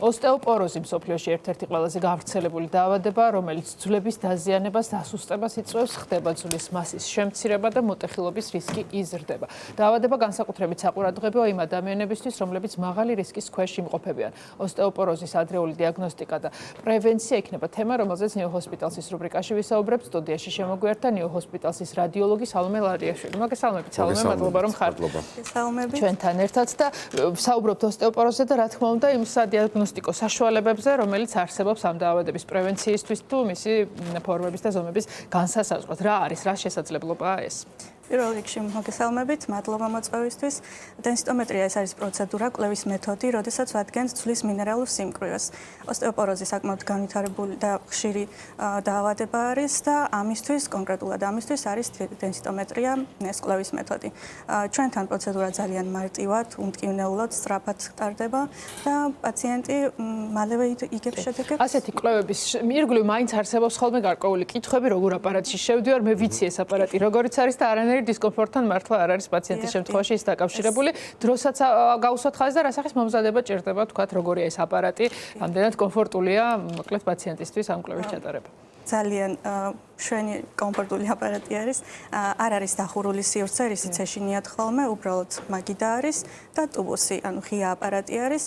ოსტეოპოროზი მსოფლიოში ერთ-ერთი ყველაზე გავრცელებული დაავადება, რომელიც ძვლების დაზიანებას, დასუსტებას იწვევს, ხდება ძვლის მასის შემცირება და მოტეხილობის რისკი იზრდება. დაავადება განსაკუთრებით საყურადღებოა იმ ადამიანებისთვის, რომლებიც მაღალი რისკის ქვეშ იმყოფებიან. ოსტეოპოროზის ადრეული დიაგნოსტიკა და პრევენცია იქნება თემა, რომელზეც New Hospitalsის რუბრიკაში ვისაუბრებთ. სტუდიაში შემოგვიერთდა New Hospitalsის რადიოლოგი სალომე ლარიაშვილი. მოგესალმებით, სალომე, მადლობა რომ ხართ. ჩვენთან ერთად და საუბრობთ ოსტეოპოროზზე და რა თქმა უნდა იმ სადიაგნოსტიკო საშუალებებზე, რომელიც არსებობს ამ დაავადების პრევენციისთვის თუ მისი ფორმების და ზომების განსასაზღვრად. რა არის, რა შესაძლებლობაა ეს? პირველ რიგში მოგესალმებით, მადლობა მოწვევისთვის. დენსიტომეტრია ეს არის პროცედურა, კვლევის მეთოდი, როდესაც ვადგენს ძვლის მინერალურ სიმკვრივეს. ოსტეოპოროზი საკმაოდ განვითარებული და ხშირი დაავადება არის და ამისთვის, კონკრეტულად ამისთვის არის დენსიტომეტრია, ეს კვლევის მეთოდი. ჩვენთან პროცედურა ძალიან მარტივად, უმტკივნეულოდ, სწრაფად ტარდება და პაციენტი მალევე იგებს შედეგებს. ასეთი კვლევების ირგვლივ მაინც არსებობს ხოლმე გარკვეული კითხვები, როგორ აპარატში შევდივარ, მე ვიცი ეს აპარატი როგორიც არის და არანაირი დისკომფორტთან მართლა არ არის პაციენტის შემთხვევაში ის დაკავშირებული. დროსაც გაუსვათ ხაზს და რასახის მომზადება ჭირდება, თქვათ, როგორია ეს აპარატი, ამდენად კომფორტულია, მოკლედ პაციენტისთვის ამ კვლევის ჩატარება. ძალიან შვენი კომფორტული აპარატი არის. არ არის დახურული სივრცე, რისიც ეშინიათ ხოლმე, უბრალოდ მაგიდა არის და ტუბუსი, ანუ ღია აპარატი არის.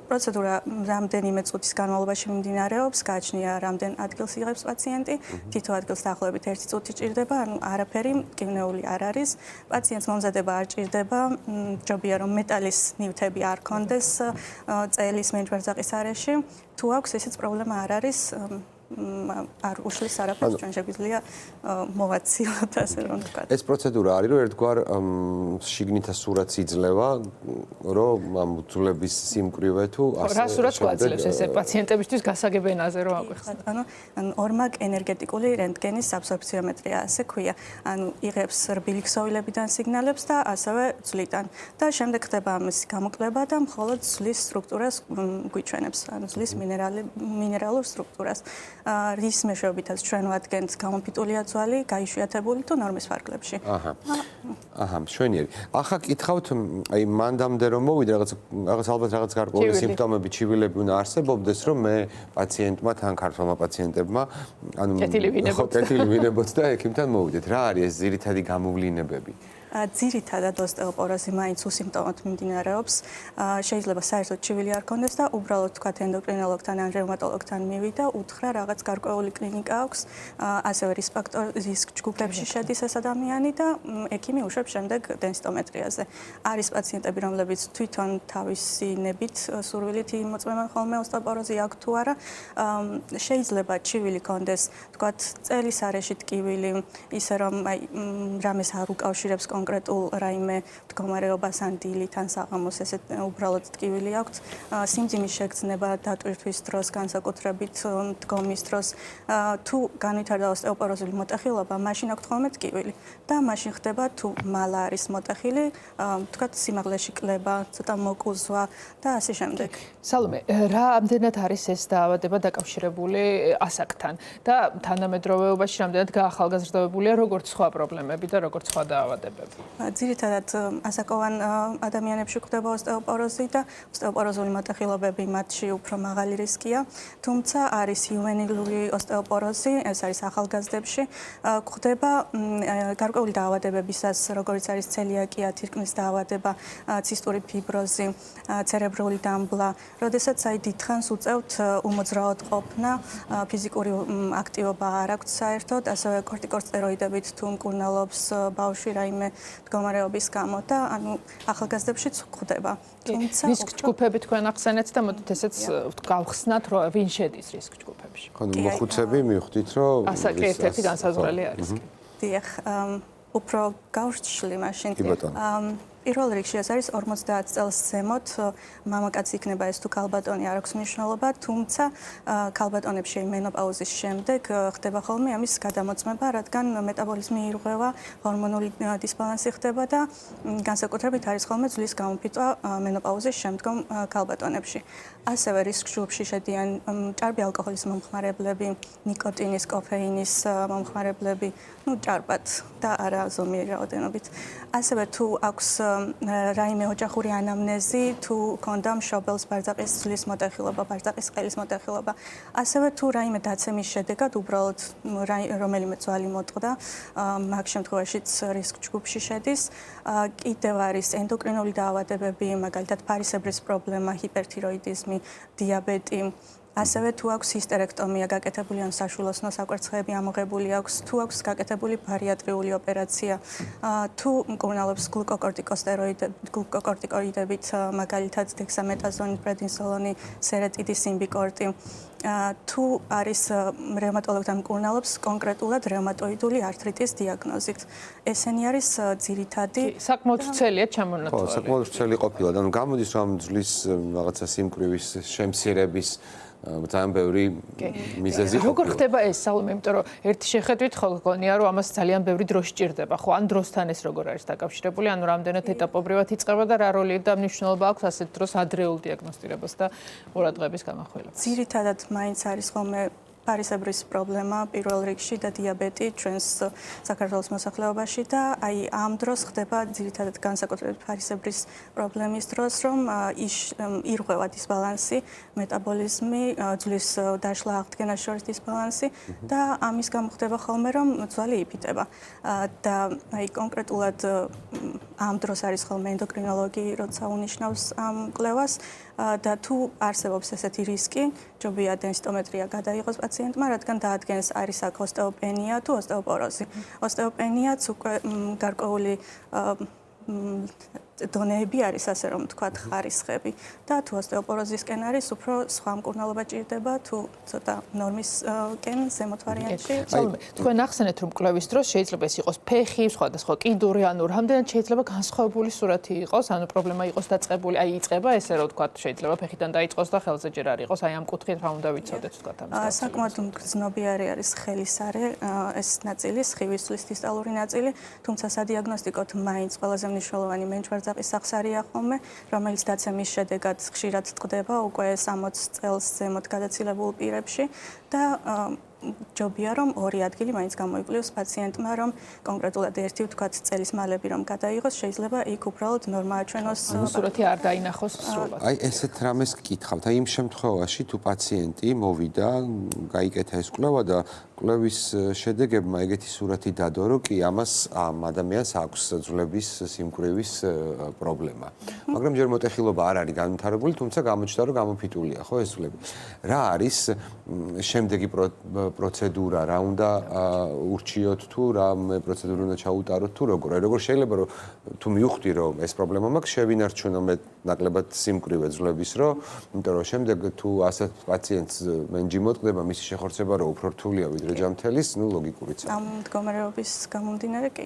პროცედურა რამდენიმე წუთის განმავლობაში მიმდინარეობს, გააჩნია რამდენ ადგილს იღებს პაციენტი, თითო ადგილს დაახლოებით 1 წუთი ჭირდება, ანუ არაფერი მტკივნეული არ არის. პაციენტს მომზადება არ ჭირდება, ჯობია რომ მეტალის ნივთები არ ქონდეს წელის მენჯვარზაყის არეში. თუ აქვს, ესეც პრობლემა არ არის. არ უშლის არაფერს, ჩვენ შეგვიძლია მოვაციოთ, ასე რომ ვთქვათ. ეს პროცედურა არის, რომ ერთგვარ შიგნითა სურათს იძლევა, რომ ამ ძვლების სიმკვრივე თუ ასე. რა სურათს გვაძლევს ესე პაციენტებისთვის გასაგებ ენაზე რომ აღვიხსნათ? ანუ ორმაგ ენერგეტიკული რენტგენის აბსორბციომეტრია, ასე ქვია. ანუ იღებს რბილი ქსოვილებიდან სიგნალებს და ასევე ძვლიდან. და შემდეგ ხდება ამის გამოკლება და მხოლოდ ძვლის სტრუქტურას გვიჩვენებს, ანუ ძვლის მინერალურ სტრუქტურას. რის მეშვეობითაც ჩვენ ვადგენთ გამოფიტულია ძვალი, გაიშვიათებული თუ ნორმის ფარგლებში. აჰა, მშვენიერი. ახლა კითხავთ, აი მანდამდე რომ მოვიდე რაღაც ალბათ რაღაც გარკვეული სიმპტომები, ჩივილები უნდა არსებობდეს, რომ მე პაციენტმა, თან ქართველმა პაციენტებმა, ანუ კეთილი ვინებოთ და ექიმთან მოვიდეთ. რა არის ეს ძირითადი გამოვლინებები? ძირითადად ოსტეოპოროზი მაინც უსიმპტომოდ მიმდინარეობს. შეიძლება საერთოდ ჩივილი არ ქონდეს და უბრალოდ თქვათ ენდოკრინოლოგთან ან რევმატოლოგთან მივიდა, უთხრა რაღაც გარკვეული კლინიკა აქვს, ასევე რისკ ჯგუფებში შედის ეს ადამიანი და ექიმი უშვებს შემდეგ დენსიტომეტრიაზე. არის პაციენტები, რომლებიც თვითონ თავისი ნებით სურვილით იმოწმებენ ხოლმე ოსტეოპოროზი აქვს თუ არა. შეიძლება ჩივილი ქონდეს, თქვათ წელის არეში ტკივილი, ისე რომ აი რამეს არ უკავშირებს კონკრეტულ რაიმე მდგომარეობას ან დილით ან საღამოს ესეთ უბრალოდ ტკივილი აქვს. სიმძიმის შეგრძნება დატვირთვის დროს, განსაკუთრებით დგომის დროს, თუ განვითარდა ოსტეოპოროზული მოტეხილობა, მაშინ აქვს ხოლმე ტკივილი და მაშინ ხდება თუ მალა არის მოტეხილი, თქვათ სიმაღლეში კლება, ცოტა მოკუზვა და ასე შემდეგ. სალომე, რა ამდენად არის ეს დაავადება დაკავშირებული ასაკთან და თანამედროვეობაში რამდენად გაახალგაზრდებულია როგორც სხვა პრობლემები და როგორც სხვა დაავადებები? ძირითადად ასაკოვან ადამიანებში გვხვდება ოსტეოპოროზი და ოსტეოპოროზული მოტეხილობები მათში უფრო მაღალი რისკია, თუმცა არის იუვენილური ოსტეოპოროზი, ეს არის ახალგაზრდებში, გვხვდება გარკვეული დაავადებებისას, როგორც არის ცელიაკია, თირკმლის დაავადება, ცისტური ფიბროზი, ცერებრული დამბლა, როდესაც აი დიდხანს უწევთ უმოძრაოდ ყოფნა, ფიზიკური აქტივობა არ აქვს საერთოდ, ასევე კორტიკოსტეროიდებით თუ მკურნალობს ბავშვი რაიმე მდგომარეობის გამო და ანუ ახალგაზრდებშიც გვხვდება. თუმცა რისკ ჯგუფები თქვენ ახსენეთ და მოდით ესეც გავხსნათ, რომ ვინ შედის რისკ ჯგუფებში. ხო, მოხუცები მივხვდით, რომ ასაკი ერთ-ერთი განსაზღვრელი არის. დიახ, უფრო გავშლი მაშინ. პირველ რიგში ეს არის 50 წელს ზემოთ, მამაკაცი იქნება ეს თუ ქალბატონი არ აქვს მნიშვნელობა, თუმცა ქალბატონებში მენოპაუზის შემდეგ ხდება ხოლმე ამის გადამოწმება, რადგან მეტაბოლიზმი ირღვევა, ჰორმონული დისბალანსი ხდება და განსაკუთრებით არის ხოლმე ძვლის გამოფიტვა მენოპაუზის შემდგომ ქალბატონებში. ასევე რისკ ჯგუფში შედიან ჭარბი ალკოჰოლის მომხმარებლები, ნიკოტინის, კოფეინის მომხმარებლები, ჭარბად და არა ზომიერი რაოდენობით. ასევე თუ აქვს რაიმე ოჯახური ანამნეზი, თუ ქონდა მშობელს ბარძაყის ძვლის მოტეხილობა, ბარძაყის ყელის მოტეხილობა. ასევე თუ რაიმე დაცემის შედეგად უბრალოდ რომელიმე ძვალი მოტყდა, მაგ შემთხვევაშიც რისკ ჯგუფში შედის. კიდევ არის ენდოკრინული დაავადებები, მაგალითად ფარისებრის პრობლემა, ჰიპერთიროიდიზმი, დიაბეტი. ასევე თუ აქვს ჰისტერექტომია გაკეთებული ან საშვილოსნო საკვერცხეები ამოღებული აქვს, თუ აქვს გაკეთებული ბარიატრიული ოპერაცია, თუ მკურნალობს გლუკოკორტიკოიდებით, მაგალითად დექსამეტაზონი, პრედინსოლონი, სერეტიდი, სიმბიკორტი, თუ არის რევმატოლოგთან მკურნალობს კონკრეტულად რევმატოიდული ართრიტის დიაგნოზით. ესენი არის ძირითადი. საკმაოდ ვრცელია ჩამონათვალი. ხო, საკმაოდ ვრცელი ყოფილა. ანუ გამოდის რომ ძვლის რაღაცა სიმკვრივის შემცირების ძალიან ბევრი მიზეზი ყოფილა. როგორ ხდება ეს სალომე, იმიტომ რომ ერთი შეხედვით ხო გონია რომ ამას ძალიან ბევრი დრო სჭირდება, ხო? ან დროსთან ეს როგორ არის დაკავშირებული, ანუ რამდენად ეტაპობრივად იწყება და რა როლი და მნიშვნელობა აქვს ასეთ დროს ადრეულ დიაგნოსტირებას და ყურადღების გამახვილებას. ძირითადად მაინც არის ხოლმე ფარისებრის პრობლემა პირველ რიგში და დიაბეტი ჩვენს საქართველოს მოსახლეობაში და აი ამ დროს ხდება ძირითადად განსაკუთრებით ფარისებრის პრობლემის დროს, რომ ირღვევა დისბალანსი, მეტაბოლიზმი, ძვლის დაშლა აღდგენას შორის დისბალანსი და ამის გამო ხდება ხოლმე რომ ძვალი იფიტება. და აი კონკრეტულად ამ დროს არის ხოლმე ენდოკრინოლოგი, როცა უნიშნავს ამ კვლევას და თუ არსებობს ესეთი რისკი, ჯობია დენსიტომეტრია გადაიღოს პაციენტმა, რადგან დაადგენს არის აქ ოსტეოპენია თუ ოსტეოპოროზი. ოსტეოპენიაც უკვე გარკვეული დონეები არის, ასე რომ ვთქვათ, ხარისხები და თუ ოსტეოპოროზისკენ არის, უფრო სხვა მკურნალობა ჭირდება, თუ ცოტა ნორმისკენ ზემოთ ვარიანტში. თქვენ ახსენეთ, რომ კვლევის დროს შეიძლება ეს იყოს ფეხი, სხვადასხვა კიდური, ანუ რამდენად შეიძლება განსხვავებული სურათი იყოს, ანუ პრობლემა იყოს დაწყებული, აი იწყება ესე რომ ვთქვათ, შეიძლება ფეხიდან დაიწყოს და ხელზე ჯერ არ იყოს, აი ამ კუთხით რა უნდა ვიცოდეთ ვთქვათ ამას. საკმაოდ მგრძნობიარე არის ხელისარე ეს ნაწილი, სხივის ძვლის დისტალური ნაწილი, თუმცა სადიაგნოსტიკოდ მაინც ყველაზე მნიშვნელოვანი მენჯვარდაყის სახსარია ხოლმე, რომელიც დაცემის შედეგად ხშირად წყდება უკვე 60 წელს ზემოთ გადაცილებულ პირებში და ჯობია რომ ორი ადგილი მაინც გამოიკვლიოს პაციენტმა, რომ კონკრეტულად ერთი ვთქვათ წელის მალები რომ გადაიღოს, შეიძლება იქ უბრალოდ ნორმა აჩვენოს. სურათი არ დაინახოს სრულად. აი ესეთ რამეს გკითხავთ. აი იმ შემთხვევაში თუ პაციენტი მოვიდა, გაიკეთა ეს კვლევა და კვლევის შედეგებმა ეგეთი სურათი დადო, რომ კი ამას ამ ადამიანს აქვს ძვლების სიმკვრივის პრობლემა. მაგრამ ჯერ მოტეხილობა არ არის განვითარებული, თუმცა გამოჩნდა რომ გამოფიტულია, ხო ეს ძვლები. რა არის შემდეგი პროცედურა, რა უნდა ურჩიოთ თუ რა პროცედურა უნდა ჩაუტაროთ თუ როგორ შეიძლება რომ თუ მივხვდი რომ ეს პრობლემა მაქვს, შევინარჩუნო მე ნაკლებად სიმკვრივე ძვლების, იმიტომ რომ შემდეგ თუ ასეთ პაციენტს მენჯი მოტყდება, მისი შეხორცება რო უფრო რთულია ვიდრე ჯამთელის, ნუ ლოგიკურიც არის. ამ მდგომარეობის გამომდინარე კი.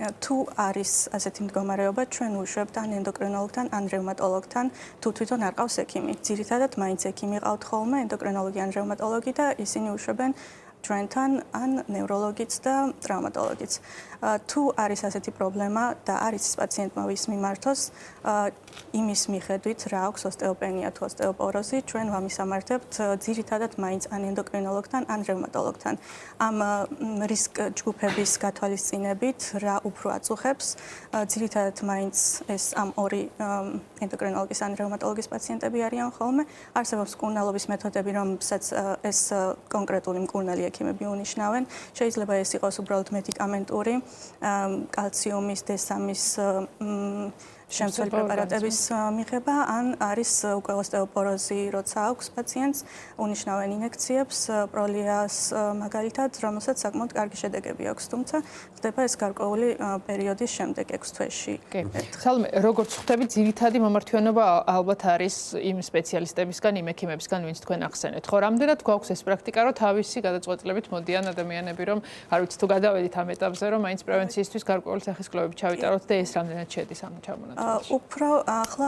თუ არის ასეთი მდგომარეობა, ჩვენ ვუშვებთ ან ენდოკრინოლოგთან, ან რევმატოლოგთან, თუ თვითონ არ ყავს ექიმი. ძირითადად მაინც ექიმი ყავთ ხოლმე, ენდოკრინოლოგი ან რევმატოლოგი და ისინი უშვებენ ჩვენთან ან ნევროლოგიც და ტრავმატოლოგიც. თუ არის ასეთი პრობლემა და არის პაციენტმა ვის მიმართოს, იმის მიხედვით რა აქვს ოსტეოპენია თუ ოსტეოპოროზი, ჩვენ ვამისამართებთ ძირითადად მაინც ან ენდოკრინოლოგთან, ან რევმატოლოგთან. ამ რისკ ჯგუფების გათვალისწინებით რა უფრო აწუხებს, ძირითადად მაინც ეს ამ ორი ენდოკრინოლოგის ან რევმატოლოგის პაციენტები არიან ხოლმე. არსებობს მკურნალობის მეთოდები, რომელსაც ეს კონკრეტული მკურნალი ექიმები უნიშნავენ. შეიძლება ეს იყოს უბრალოდ მედიკამენტური, კალციუმის, D3-ის შემცველი პრეპარატების მიღება, ან არის უკვე ოსტეოპოროზი, როცა აქვს პაციენტს, უნიშნავენ ინექციებს, პროლიას მაგალითად, რომელსაც საკმაოდ კარგი შედეგები აქვს, თუმცა ხდება ეს გარკვეული პერიოდის შემდეგ 6 თვეში. სალომე, როგორც ხვდები, ძირითადი მომართვიანობა ალბათ არის იმ სპეციალისტებისგან, იმ ექიმებისგან, ვინც თქვენ ახსენეთ. ხო, რამდენად გვაქვს ეს პრაქტიკა, რომ თავისი გადაწყვეტილებით მოდიან ადამიანები, რომ არ ვიცი თუ გადავედით ამ ეტაპზე, რომ მაინც პრევენციისთვის გარკვეული სახის კვლევები ჩავიტაროთ და ეს რამდენად შედის ამ ჩამონათვალში. უფრო ახლა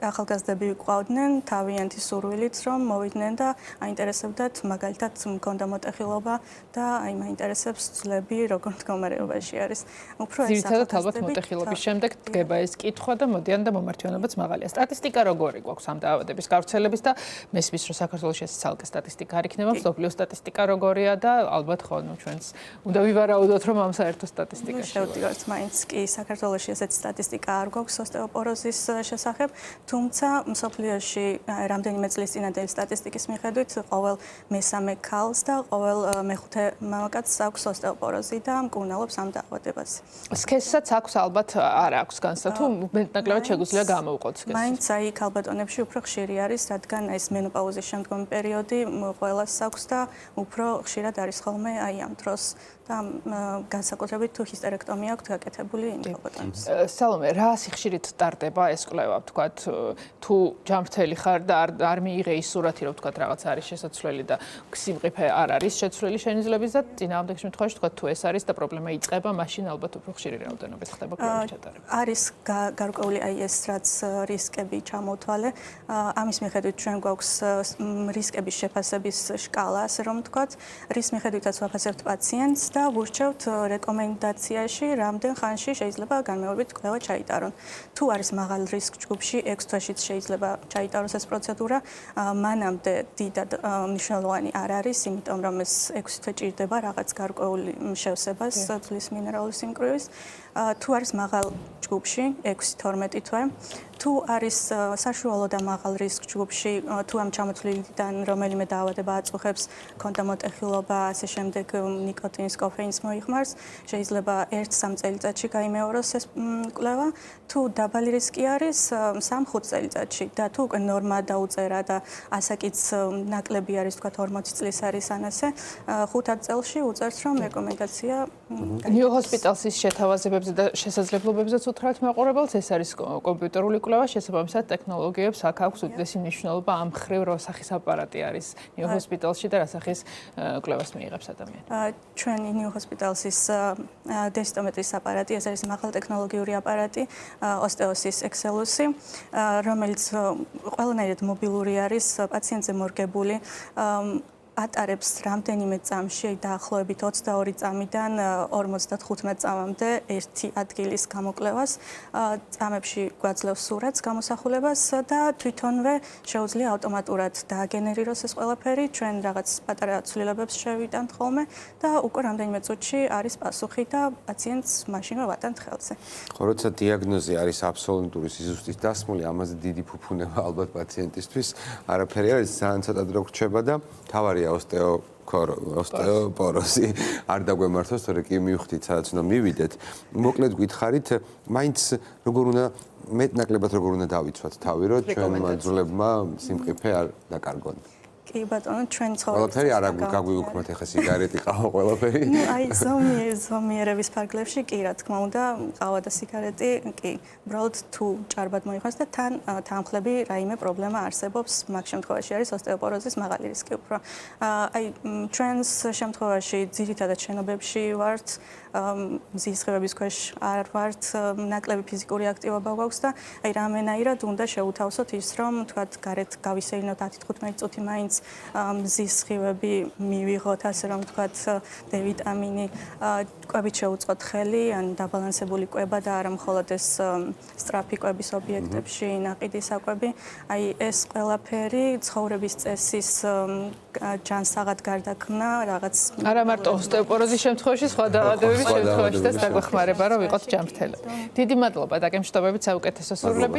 ახალგაზრდები ვიყვავდნენ თავიანთი სურვილით, რომ მოვიდნენ და აინტერესებდათ, მაგალითად, მქონდა მოტეხილობა და აი მაინტერესებს ძვლები როგორ მდგომარეობაში არის. უფრო ეს ძირითადად ალბათ მოტეხილობის შემდეგ დგება ეს კითხვა და მოდიან და მომართვიანობაც მაღალია. სტატისტიკა როგორი გვაქვს ამ დაავადების გავრცელების და მესმის რომ საქართველოში ეს ცალკე სტატისტიკა არ იქნება, მსოფლიო სტატისტიკა როგორია და ალბათ ხო ნუ ჩვენს უნდა ვივარაუდოთ რომ ამ საერთო სტატისტიკაში შევდივართ მაინც კი საქართველოში ესეთი სტატისტიკა არ გვაქვს ოსტეოპოროზის შესახებ, თუმცა მსოფლიოში რამდენიმე წლის წინანდელი სტატისტიკის მიხედვით ყოველ მესამე ქალს და ყოველ მეხუთე მამაკაცს აქვს ოსტეოპოროზი და მკურნალობს ამ დაავადებას. სქესსაც აქვს ალბათ არ აქვს განსა თუ მეტნაკლებად შეგვიძლია გამოვყოთ სქესს. მაინც აი ქალბატონებში უფრო ხშირი არის, რადგან ეს მენოპაუზის შემდგომი პერიოდი ყველას აქვს და უფრო ხშირად არის ხოლმე აი ამ დროს და განსაკუთრებით თუ ჰისტერექტომია აქვს გაკეთებული იმ ქალბატონებს. სალომე, რა სიხშირით ტარდება ეს კვლევა, ვთქვათ, თუ ჯანმრთელი ხარ და არ მიიღე ის სურათი, რომ ვთქვათ რაღაც არის შესაძლებელი და სიმყიფე არ არის შეცვლილი შენი ძლების და წინააღმდეგ შემთხვევაში ვთქვათ, თუ ეს არის და პრობლემა იწყება, მაშინ ალბათ უფრო ხშირი რაოდენობით ხდება კვლევის ჩატარება. არის გარკვეული აი ეს რაც რისკები ჩამოთვალე. ამის მიხედვით ჩვენ გვაქვს რისკების შეფასების შკალა, ასე რომ ვთქვათ, რის მიხედვითაც ვაფასებთ პაციენტს და ვურჩევთ რეკომენდაციაში, რამდენ ხანში შეიძლება განმეორებით კვლევა ჩაიტარონ. თუ არის მაღალ რისკ ჯგუფში, 6 თვეშიც შეიძლება ჩაიტაროს ეს პროცედურა. მანამდე დიდად მნიშვნელოვანი არ არის, იმიტომ რომ ეს 6 თვე ჭირდება რაღაც გარკვეული შევსებას ძვლის მინერალური სიმკვრივის. თუ არის მაღალ ჯგუფში 6-12 თვე, თუ არის საშუალო და მაღალ რისკ ჯგუფში, თუ ამ ჩამოთვლილიდან რომელიმე დაავადება აწუხებს, ქონდა მოტეხილობა, ასე შემდეგ ნიკოტინის, კოფეინის მოიხმარს, შეიძლება 1-3 წელიწადში გაიმეოროს ეს კვლევა. თუ დაბალი რისკი არის 3-5 წელიწადში და თუ უკვე ნორმა დაუწერა და ასაკიც ნაკლები არის, თქვა 40 წლის არის ანასე, 5 წელში უწერთ რომ რეკომენდაცია ნიუ ჰოსპიტალსის შეთავაზებებზე და შესაძლებლობებზეც უთხრათ მაყურებელს, ეს არის კომპიუტერული კვლევა, შესაბამისად ტექნოლოგიებს აქ აქვს უდიდესი მნიშვნელობა ამ მხრივ, რომ სახის აპარატი არის ნიუ ჰოსპიტალში და რა სახის კვლევას მიიღებს ადამიანი. ჩვენი ნიუ ჰოსპიტალსის დენსიტომეტრის აპარატი, ეს არის მაღალ ტექნოლოგიური აპარატი, ოსტეოსის ექსელუსი, რომელიც ყველანაირად მობილური არის, პაციენტზე მორგებული. ატარებს რამდენიმე წამში, დაახლოებით 22 წამიდან 55 წამამდე ერთი ადგილის გამოკვლევას, წამებში გვაძლევს სურათს გამოსახულებას და თვითონვე შეუძლია ავტომატურად დააგენერიროს ეს ყველაფერი, ჩვენ რაღაც პატარა ცვლილებებს შევიტანთ ხოლმე და უკვე რამდენიმე წუთში არის პასუხი და პაციენტს მაშინვე ვატანთ ხელზე. ხო, როცა დიაგნოზი არის აბსოლუტური სიზუსტის დასმული, ამაზე დიდი ფუფუნება ალბათ პაციენტისთვის არაფერი არის, ძალიან ცოტა დრო გრჩება და თავარია ოსტეოპოროზი არ დაგვემართოს, თორე კი მივხვდით, სადაც უნდა მივიდეთ. მოკლედ გითხარით, მაინც როგორ უნდა მეტნაკლებად როგორ უნდა დავიცვათ თავი, რომ ჩვენმა ძვლებმა სიმყიფე არ დაკარგონ. კი ბატონო, ჩვენ ცხოვრობთ. ყველაფერი არ გაგვიუქმოთ ახლა სიგარეტი, ყავა, ყველაფერი. აი ზომიერების ფარგლებში კი, რა თქმა უნდა, ყავა და სიგარეტი კი. უბრალოდ თუ ჭარბად მოიხმარს და თან თანხლები რაიმე პრობლემა არსებობს, მაგ შემთხვევაში არის ოსტეოპოროზის მაღალი რისკი უფრო. აი ჩვენს შემთხვევაში ძირითადად შენობებში ვართ, მზის სხივების ქვეშ არ ვართ, ნაკლები ფიზიკური აქტივობა გვაქვს და აი რამენაირად უნდა შევუთავსოთ ის, რომ თქვათ გარეთ გავისეირნოთ 10-15 წუთი მაინც მზის სხივები მივიღოთ, ასე რომ ვთქვათ, D ვიტამინი, კვებით შევუწყოთ ხელი, ან დაბალანსებული კვება და არა მხოლოდ ეს სწრაფი კვების ობიექტებში ნაყიდი საკვები. აი ეს ყველაფერი ცხოვრების წესის ჯანსაღად გარდაქმნა, რაღაც არა მარტო ოსტეოპოროზის შემთხვევაში, სხვა დაავადებების შემთხვევაშიც დაგვეხმარება, რომ ვიყოთ ჯანმრთელები. დიდი მადლობა დაგემშვიდობებით, საუკეთესო სურვილებით.